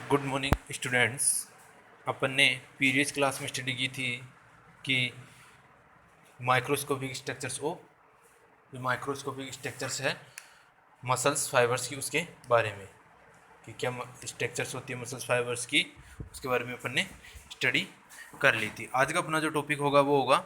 Good morning students. अपन ने previous class में study की थी कि माइक्रोस्कोपिक स्ट्रक्चर्स जो माइक्रोस्कोपिक स्ट्रक्चर्स है मसल्स फाइबर्स की, उसके बारे में कि क्या स्ट्रक्चर्स होती है मसल्स फाइबर्स की, उसके बारे में अपन ने स्टडी कर ली थी। आज का अपना जो टॉपिक होगा वो होगा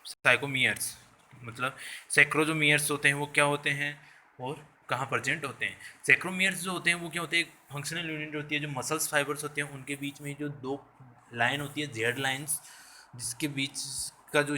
साइकोमियर्स। मतलब सैक्रोजोमियर्स होते हैं वो क्या होते हैं और कहाँ प्रेजेंट होते हैं। सैक्रोमियर्स जो होते हैं वो क्या होते हैं, एक फंक्शनल यूनिट होती है जो मसल्स फाइबर्स होते हैं उनके बीच में जो दो लाइन होती है, जेड लाइंस, जिसके बीच का जो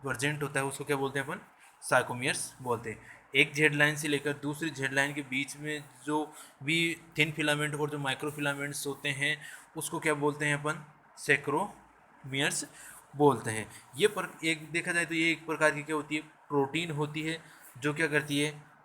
प्रेजेंट होता है उसको क्या बोलते हैं अपन, साइकोमियर्स बोलते हैं। एक जेड लाइन से लेकर दूसरी जेड लाइन के बीच में जो भी थिन फिलामेंट और जो माइक्रो फिलामेंट्स होते हैं उसको क्या बोलते हैं अपन, सैक्रोमियर्स बोलते हैं। ये पर एक देखा जाए तो ये एक प्रकार की क्या होती है, प्रोटीन होती है जो क्या करती है,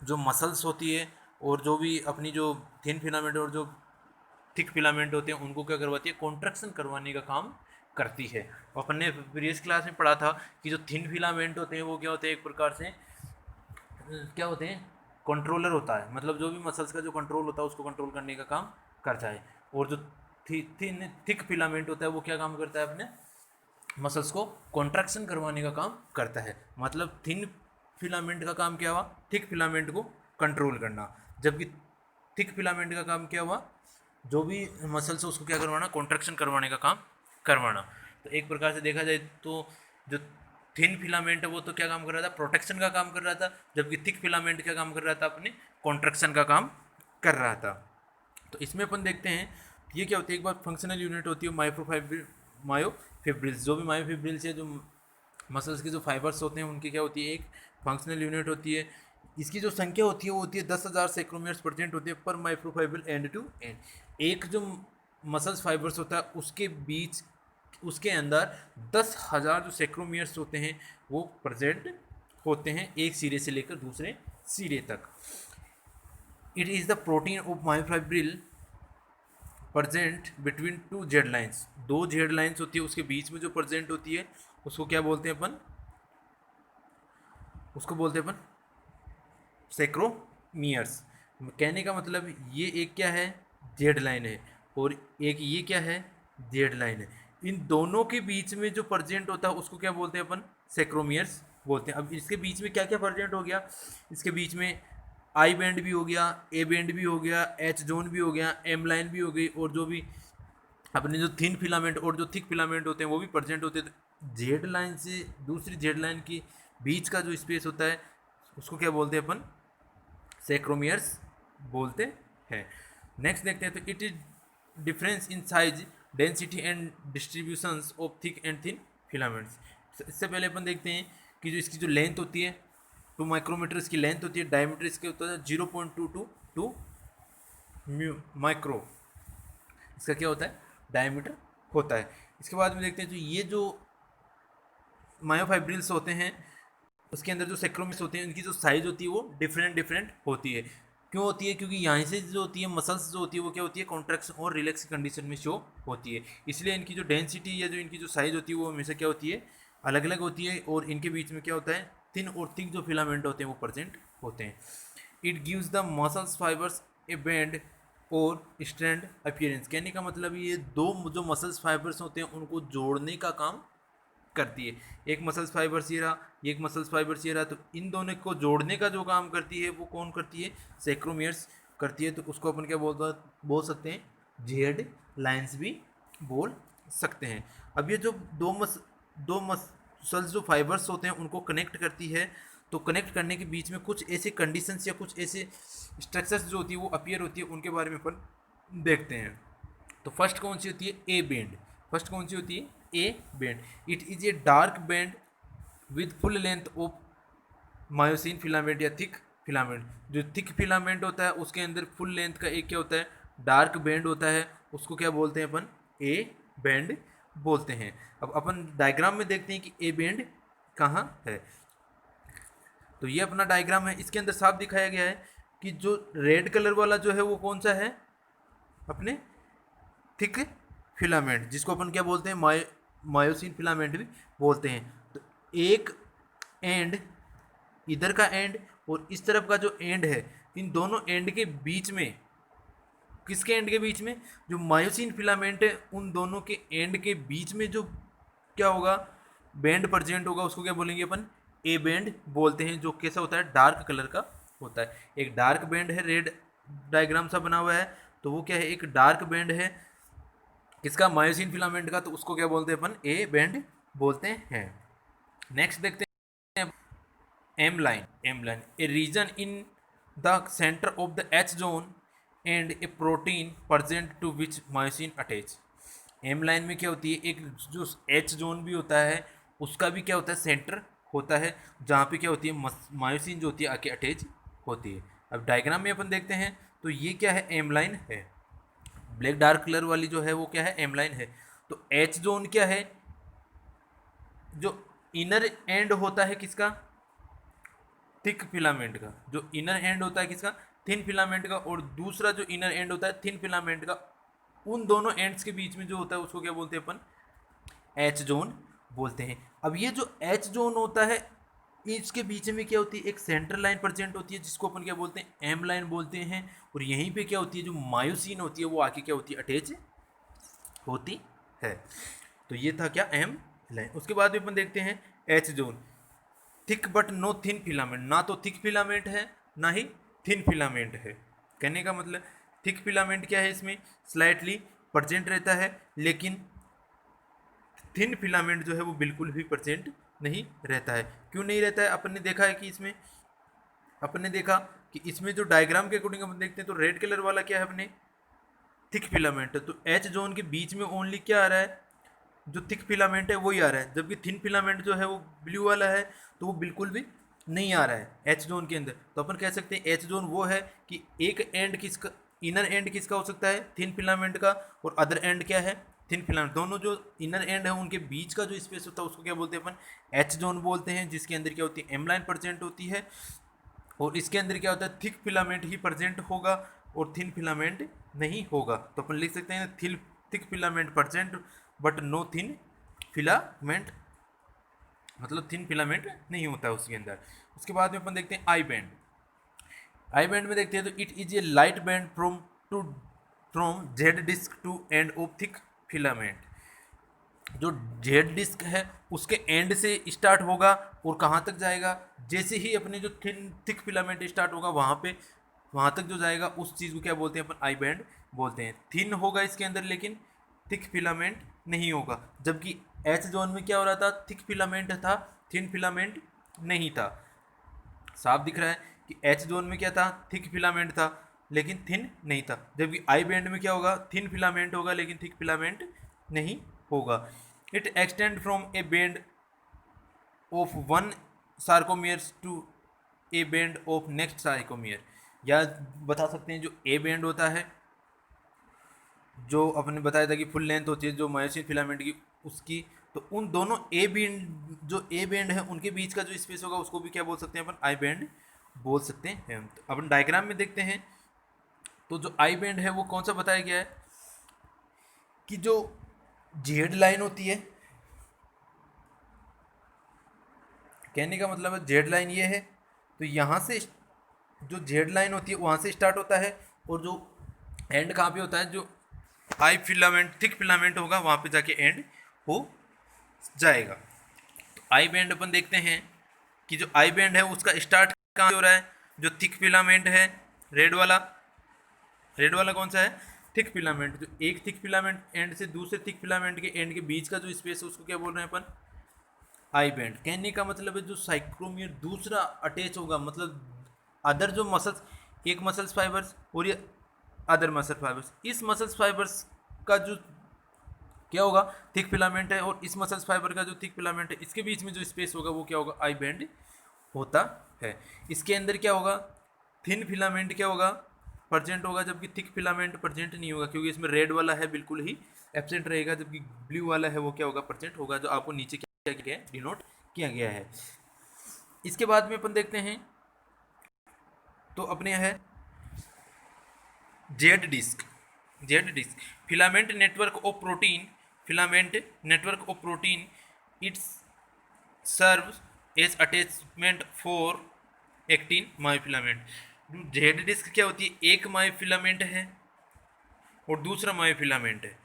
जो मसल्स होती है और जो भी अपनी जो थिन फिलामेंट और जो थिक फिलामेंट होते हैं उनको क्या करवाती है, कॉन्ट्रैक्शन करवाने का काम करती है। अपन ने प्रीवियस क्लास में पढ़ा था कि जो थिन फिलामेंट होते हैं वो क्या होते हैं, एक प्रकार से क्या होते हैं, कंट्रोलर होता है। मतलब जो भी मसल्स का जो कंट्रोल होता है उसको कंट्रोल करने का काम करता है। और जो थिन थिक फिलामेंट होता है वो क्या काम करता है, अपने मसल्स को कॉन्ट्रैक्शन करवाने का काम करता है। मतलब थिन फिलामेंट का काम क्या हुआ, थिक फिलामेंट को कंट्रोल करना, जबकि थिक फिलामेंट का काम क्या हुआ, जो भी मसल्स है उसको क्या करवाना, कॉन्ट्रैक्शन करवाने का काम करवाना। तो एक प्रकार से देखा जाए तो जो थिन फिलामेंट है वो तो क्या काम कर रहा था, प्रोटेक्शन का काम कर रहा था, जबकि थिक फिलामेंट क्या काम कर रहा था, अपने कॉन्ट्रैक्शन का काम कर रहा था। तो इसमें अपन देखते हैं ये क्या होती है, एक बार फंक्शनल यूनिट होती है मायोफिब्रिल्स। जो भी मायोफिब्रिल्स है, जो मसल्स के जो फाइबर्स होते हैं उनकी क्या होती है, एक फंक्शनल यूनिट होती है। इसकी जो संख्या होती है वो होती है 10,000 सैक्रोमियर्स प्रेजेंट होती है पर माइक्रोफाइबर एंड टू एंड। एक जो मसल्स फाइबर्स होता है उसके बीच, उसके अंदर 10,000 जो सैक्रोमियर्स होते हैं वो प्रेजेंट होते हैं, एक सिरे से लेकर दूसरे सिरे तक। It is the protein of myofibril present between two Z lines. दो जेड लाइन्स होती है उसके बीच में जो प्रेजेंट होती है उसको क्या बोलते हैं अपन, उसको बोलते हैं अपन सैक्रोमियर्स। कहने का मतलब ये एक क्या है, जेड लाइन है, और एक ये क्या है, जेड लाइन है। इन दोनों के बीच में जो प्रेजेंट होता है उसको क्या बोलते हैं अपन, सैक्रोमियर्स बोलते हैं। अब इसके बीच में क्या क्या प्रेजेंट हो गया, इसके बीच में आई बैंड भी हो गया, ए बैंड भी हो गया, एच जोन भी हो गया, एम लाइन भी हो गई, और जो भी अपने जो थिन फिलामेंट और जो थिक फिलामेंट होते हैं वो भी प्रेजेंट होते हैं। तो जेड लाइन से दूसरी जेड लाइन की बीच का जो स्पेस होता है उसको क्या बोलते हैं अपन, सैक्रोमियर्स बोलते हैं। नेक्स्ट देखते हैं तो it is difference in size, density and distributions of thick and thin filaments. इससे पहले अपन देखते हैं कि जो इसकी जो लेंथ होती है 2 माइक्रोमीटर इसकी लेंथ होती है, डायमीटर इसके होता है 0.22 माइक्रो, इसका क्या होता है, डायमीटर होता है। इसके बाद में देखते हैं तो ये जो मायोफाइब्रिल्स होते हैं उसके अंदर जो सैक्रोमियर्स होते हैं उनकी जो साइज़ होती है वो डिफरेंट डिफरेंट होती है। क्यों होती है, क्योंकि यहाँ से जो होती है मसल्स जो होती है वो क्या होती है, कॉन्ट्रैक्शन और रिलैक्स कंडीशन में शो होती है। इसलिए इनकी जो डेंसिटी या जो इनकी जो साइज़ होती है वो हमेशा क्या होती है, अलग अलग होती है। और इनके बीच में क्या होता है, थिन और थिक जो फिलामेंट होते हैं वो प्रेजेंट होते हैं। It gives the muscles fibres A band और स्ट्रैंड अपीयरेंस। कहने का मतलब ये दो जो मसल्स फाइबर्स होते हैं उनको जोड़ने का काम करती है। एक मसल्स फाइबर्स ये रहा, एक मसल्स फाइबर्स ये रहा, तो इन दोनों को जोड़ने का जो काम करती है वो कौन करती है, सैक्रोमियर्स करती है। तो उसको अपन क्या बोल सकते हैं, जेड लाइंस भी बोल सकते हैं। अब ये जो दो मसल्स जो फाइबर्स होते हैं उनको कनेक्ट करती है, तो कनेक्ट करने के बीच में कुछ ऐसे कंडीशंस या कुछ ऐसे स्ट्रक्चर्स जो होती है वो अपीयर होती है, उनके बारे में अपन देखते हैं। तो फर्स्ट कौन सी होती है, ए बैंड। फर्स्ट कौन सी होती है, A band. It is a dark band with full length of myosin filament या थिक फिलामेंट। जो थिक फिलामेंट होता है उसके अंदर फुल लेंथ का एक क्या होता है, डार्क बैंड होता है, उसको क्या बोलते हैं अपन, ए बैंड बोलते हैं। अब अपन डायग्राम में देखते हैं कि ए बैंड कहाँ है। तो ये अपना डायग्राम है, इसके अंदर साफ दिखाया गया है कि जो रेड कलर वाला जो है वो कौन सा है, अपने थिक फिलामेंट, जिसको अपन क्या बोलते हैं, मायोसिन फिलामेंट भी बोलते हैं। तो एक एंड, इधर का एंड और इस तरफ का जो एंड है, इन दोनों एंड के बीच में किसके एंड के बीच में, जो मायोसिन फिलामेंट है उन दोनों के एंड के बीच में जो क्या होगा, बैंड प्रेजेंट होगा, उसको क्या बोलेंगे अपन, ए बैंड बोलते हैं, जो कैसा होता है, डार्क कलर का होता है। एक डार्क बैंड है, रेड डायग्राम सा बना हुआ है, तो वो क्या है, एक डार्क बैंड है किसका, मायोसिन फिलामेंट का, तो उसको क्या बोलते हैं अपन, ए बैंड बोलते हैं। नेक्स्ट देखते हैं M line. M line a region in the centre of the H zone and a protein present to which myosin attach. M line में क्या होती है, एक जो एच जोन भी होता है उसका भी क्या होता है, सेंटर होता है, जहाँ पे क्या होती है, मायोसिन जो होती है आके अटैच होती है। अब डायग्राम में अपन देखते हैं तो ये क्या है, एम लाइन है, ब्लैक डार्क कलर वाली जो है वो क्या है, एम लाइन है। तो एच जोन क्या है, जो इनर एंड होता है किसका, थिक फिलामेंट का, जो इनर एंड होता है किसका, थिन फिलामेंट का, और दूसरा जो इनर एंड होता है थिन फिलामेंट का, उन दोनों एंड्स के बीच में जो होता है उसको क्या बोलते हैं अपन, एच जोन बोलते हैं। अब ये जो एच जोन होता है इसके बीच में क्या होती है, एक सेंटर लाइन प्रेजेंट होती है जिसको अपन क्या बोलते हैं, एम लाइन बोलते हैं, और यहीं पे क्या होती है, जो मायोसिन होती है वो आके क्या होती है, अटैच होती है। तो ये था क्या, एम लाइन। उसके बाद में अपन देखते हैं H zone, thick but no thin filament, ना तो थिक फिलामेंट है ना ही थिन फिलामेंट है। कहने का मतलब थिक फिलामेंट क्या है, इसमें स्लाइटली प्रेजेंट रहता है, लेकिन थिन फिलामेंट जो है वो बिल्कुल भी प्रेजेंट नहीं रहता है। क्यों नहीं रहता है, अपन ने देखा है कि इसमें, अपन ने देखा कि इसमें जो डायग्राम के अकॉर्डिंग अपन देखते हैं तो रेड कलर वाला क्या है अपने, थिक फिलामेंट है, तो एच जोन के बीच में ओनली क्या आ रहा है, जो थिक फिलामेंट है वही आ रहा है, जबकि थिन फिलामेंट जो है वो ब्लू वाला है, तो वो बिल्कुल भी नहीं आ रहा है एच जोन के अंदर। तो अपन कह सकते हैं एच जोन वो है कि एक एंड किसका, इनर एंड किसका हो सकता है, थिन फिलामेंट का, और अदर एंड क्या है, थिन फिलामेंट। दोनों जो इनर एंड है उनके बीच का जो स्पेस होता है उसको क्या बोलते हैं अपन, एच जोन बोलते हैं, जिसके अंदर क्या होती है, एम लाइन प्रेजेंट होती है, और इसके अंदर क्या होता है, थिक फिलामेंट ही प्रेजेंट होगा और थिन फिलामेंट नहीं होगा। तो अपन लिख सकते हैं thick filament present but no thin filament, मतलब थिन फिलामेंट नहीं होता है उसके अंदर। उसके बाद में अपन देखते हैं आई बैंड। आई बैंड में देखते हैं तो it is a light band from Z disc to end of thick filament. जो जेड डिस्क है उसके एंड से स्टार्ट होगा और कहाँ तक जाएगा, जैसे ही अपने जो थिक फिलामेंट स्टार्ट होगा वहाँ तक जो जाएगा उस चीज़ को क्या बोलते हैं अपन, आई बैंड बोलते हैं। थिन होगा इसके अंदर लेकिन थिक फिलामेंट नहीं होगा, जबकि एच जोन में क्या हो रहा था, थिक फिलामेंट था, थिन फिलामेंट नहीं था। साफ दिख रहा है कि एच जोन में क्या था, थिक फिलामेंट था लेकिन थिन नहीं था, जबकि आई बैंड में क्या होगा, थिन फिलामेंट होगा लेकिन थिक फिलामेंट नहीं होगा। It extend from A band of one sarcomeres to A band of next sarcomere. या बता सकते हैं जो ए बैंड होता है, जो अपने बताया था कि फुल लेंथ होती है जो मायोसिन फिलामेंट की उसकी, तो उन दोनों ए बैंड, जो ए बैंड है उनके बीच का जो स्पेस होगा उसको भी क्या बोल सकते हैं अपन, आई बैंड बोल सकते हैं। तो अपन डायग्राम में देखते हैं तो जो आई बैंड है वो कौन सा बताया गया है, कि जो जेड लाइन होती है, कहने का मतलब है जेड लाइन ये है, तो यहाँ से जो जेड लाइन होती है वहाँ से स्टार्ट होता है, और जो एंड कहाँ पे होता है, जो आई फिलामेंट थिक फिलामेंट होगा वहाँ पे जाके एंड हो जाएगा। तो आई बैंड अपन देखते हैं कि जो आई बैंड है उसका स्टार्ट कहाँ से हो रहा है, जो थिक फिलामेंट है, रेड वाला, रेड वाला कौन सा है, थिक फिलामेंट। जो एक थिक फिलामेंट एंड से दूसरे थिक फिलामेंट के एंड के बीच का जो स्पेस है उसको क्या बोल रहे हैं अपन, आई बैंड। कहने का मतलब है जो साइक्रोमियर दूसरा अटैच होगा, मतलब अदर जो मसल्स, एक मसल्स फाइबर्स और ये अदर मसल फाइबर्स, इस मसल्स फाइबर्स का जो क्या होगा, थिक फिलामेंट है, और इस मसल्स फाइबर का जो थिक फिलामेंट है इसके बीच में जो स्पेस होगा वो क्या होगा, आई बैंड होता है। इसके अंदर क्या होगा, थिन फिलामेंट क्या होगा, प्रेजेंट होगा, जबकि थिक फिलामेंट प्रेजेंट नहीं होगा, क्योंकि इसमें रेड वाला है बिल्कुल ही एब्सेंट रहेगा, जबकि ब्लू वाला है वो क्या होगा, प्रेजेंट होगा, जो आपको नीचे क्या गया है, डिनोट किया गया है। इसके बाद में अपन देखते हैं तो अपने है Z disc. Z disc filament network of protein, filament network of protein, it's serve as attachment for actin myofilament. Z disc क्या होती है, एक मायोफिलामेंट है, और दूसरा मायोफिलामेंट है।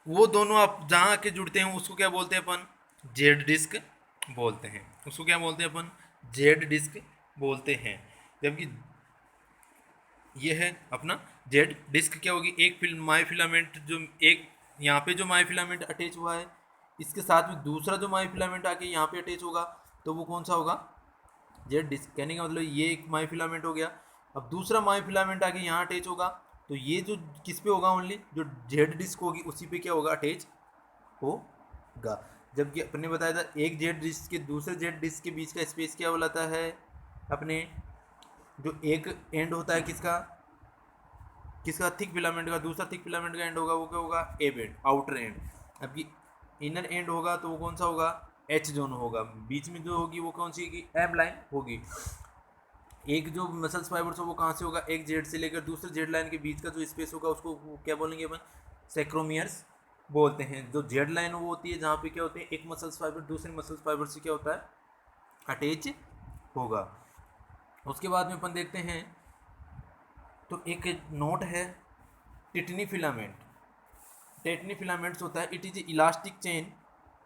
वो दोनों आप जहाँ आके जुड़ते हैं उसको क्या बोलते हैं अपन? जेड डिस्क बोलते हैं। उसको क्या बोलते हैं अपन? जेड डिस्क बोलते हैं। जबकि ये है अपना जेड डिस्क। क्या होगी? एक मायोफिलामेंट जो एक यहाँ पे जो मायोफिलामेंट अटैच हुआ है, इसके साथ में दूसरा जो मायोफिलामेंट आके यहाँ पे अटैच होगा, तो वो कौन सा होगा? Z disc. कहने का मतलब ये एक मायोफिलामेंट हो गया। अब दूसरा मायोफिलामेंट आके यहाँ अटैच होगा, तो ये जो किस पे होगा? ओनली जो जेड डिस्क होगी उसी पे क्या होगा? अटैच होगा। जबकि अपने बताया था एक जेड डिस्क के दूसरे जेड डिस्क के बीच का स्पेस क्या बोलाता है अपने? जो एक एंड होता है किसका? किसका? थिक फिलामेंट का। दूसरा थिक फिलामेंट का एंड होगा वो क्या होगा? एब एंड, आउटर एंड। अब इनर एंड होगा तो वो कौन सा होगा? एच जोन होगा। बीच में जो होगी वो कौन सी होगी? एम लाइन होगी। एक जो मसल्स फाइबर्स हो वो कहाँ से होगा? एक जेड से लेकर दूसरे जेड लाइन के बीच का जो स्पेस होगा उसको क्या बोलेंगे अपन? सेक्रोमियर्स बोलते हैं। जो जेड लाइन वो होती है जहाँ पे क्या होते हैं? एक मसल्स फाइबर दूसरे मसल्स फाइबर से क्या होता है? अटैच होगा। उसके बाद में अपन देखते हैं तो एक नोट है टिटनी फिलामेंट। टिटनी फिलामेंट्स होता है, it is elastic chain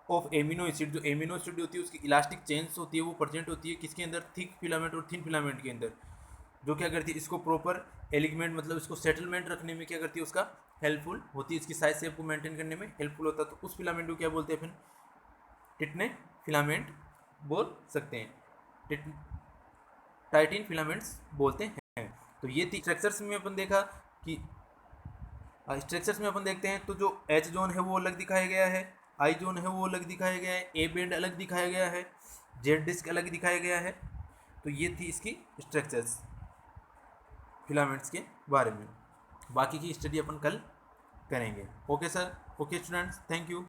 of amino acid. जो एमिनो एसिड होती है उसकी इलास्टिक चेन्स होती है, वो प्रेजेंट होती है किसके अंदर? थिक फिलामेंट और थिन फिलामेंट के अंदर। जो क्या करती है? इसको प्रॉपर एलिगमेंट मतलब इसको सेटलमेंट रखने में क्या करती है? उसका हेल्पफुल होती है। इसकी साइज शेप को मेंटेन करने में हेल्पफुल होता है। तो उस फिलामेंट को क्या बोलते हैं फिर? टिटने फिलामेंट बोल सकते हैं। टाइटिन फिलामेंट्स बोलते हैं। तो ये स्ट्रक्चर्स में अपन देखा कि स्ट्रक्चर्स में अपन देखते हैं तो जो एच जोन है वो अलग दिखाया गया है, आई जोन है वो अलग दिखाया गया है, ए बैंड अलग दिखाया गया है, जेड डिस्क अलग दिखाया गया है। तो ये थी इसकी स्ट्रक्चर्स फिलामेंट्स के बारे में। बाकी की स्टडी अपन कल करेंगे। Okay sir, okay students, thank you.